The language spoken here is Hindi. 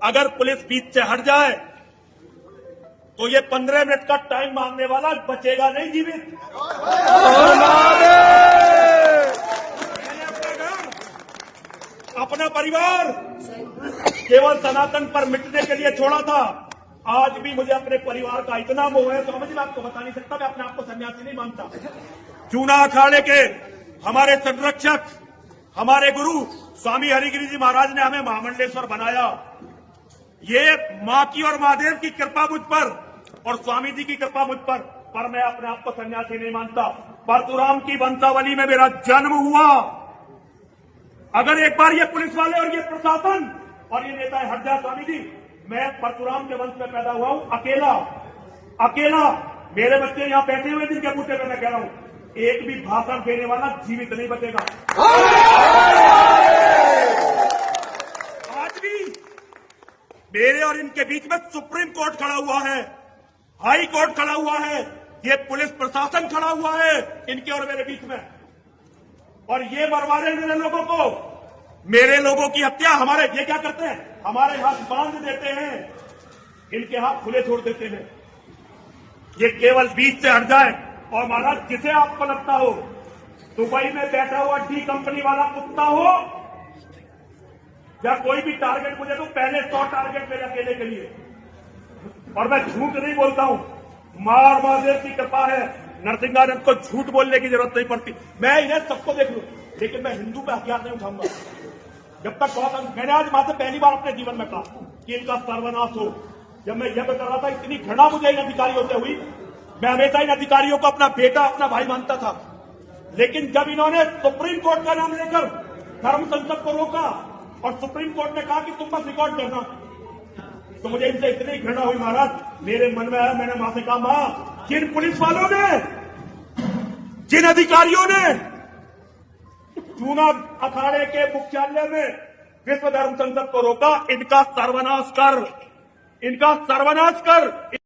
अगर पुलिस बीच से हट जाए तो ये 15 मिनट का टाइम मांगने वाला बचेगा नहीं जीवित। अपना परिवार केवल सनातन पर मिटने के लिए छोड़ा था। आज भी मुझे अपने परिवार का इतना मोह है, समझ में आपको बता नहीं सकता। मैं अपने आप को सन्यासी नहीं मानता। जूना अखाड़े के हमारे संरक्षक, हमारे गुरु स्वामी हरिगिरि जी महाराज ने हमें महामंडलेश्वर बनाया। ये मां की और महादेव की कृपा मुझ पर और स्वामी जी की कृपा मुझ पर मैं अपने आप को सन्यासी नहीं मानता। परशुराम की वंशावली में मेरा जन्म हुआ। अगर एक बार ये पुलिस वाले और ये प्रशासन और ये नेता हट जाए स्वामी जी, मैं परशुराम के वंश में पैदा हुआ हूं, अकेला। मेरे बच्चे यहां बैठे हुए जिनके बूटे पे मैं कह रहा हूं, एक भी भाषण देने वाला जीवित नहीं बचेगा। आज भी मेरे और इनके बीच में सुप्रीम कोर्ट खड़ा हुआ है, हाई कोर्ट खड़ा हुआ है, ये पुलिस प्रशासन खड़ा हुआ है इनके और मेरे बीच में। और ये मरवा रहे मेरे लोगों को, मेरे लोगों की हत्या। हमारे ये क्या करते हैं, हमारे हाथ बांध देते हैं, इनके हाथ खुले छोड़ देते हैं। ये केवल बीच से हट जाए। और महाराज, जिसे आपको लगता हो दुबई में बैठा हुआ डी कंपनी वाला कुत्ता हो या कोई भी टारगेट मुझे तो पहले 100 टारगेट मेरे अकेले के लिए। और मैं झूठ नहीं बोलता हूं, मां और महादेव की कृपा है, नरसिंहानंद को झूठ बोलने की जरूरत नहीं पड़ती। मैं इन्हें सबको देख लूं, लेकिन मैं हिंदू पे हथियार नहीं उठाऊंगा जब तक बहुत। मैंने आज मां से पहली बार अपने जीवन में कहा कि इनका सर्वनाश हो। जब मैं यह कर रहा था, इतनी घृणा मुझे इन अधिकारियों से हुई। मैं हमेशा इन अधिकारियों को अपना बेटा, अपना भाई मानता था। लेकिन जब इन्होंने सुप्रीम कोर्ट का नाम लेकर धर्म संसद को रोका और सुप्रीम कोर्ट ने कहा कि तुम बस रिकॉर्ड करना, तो मुझे इनसे इतनी घृणा हुई महाराज। मेरे मन में आया, मैंने मां से कहा, मां, जिन पुलिस वालों ने, जिन अधिकारियों ने जूना अखाड़े के मुख्यालय में विश्व धर्म संसद को रोका, इनका सर्वनाश कर।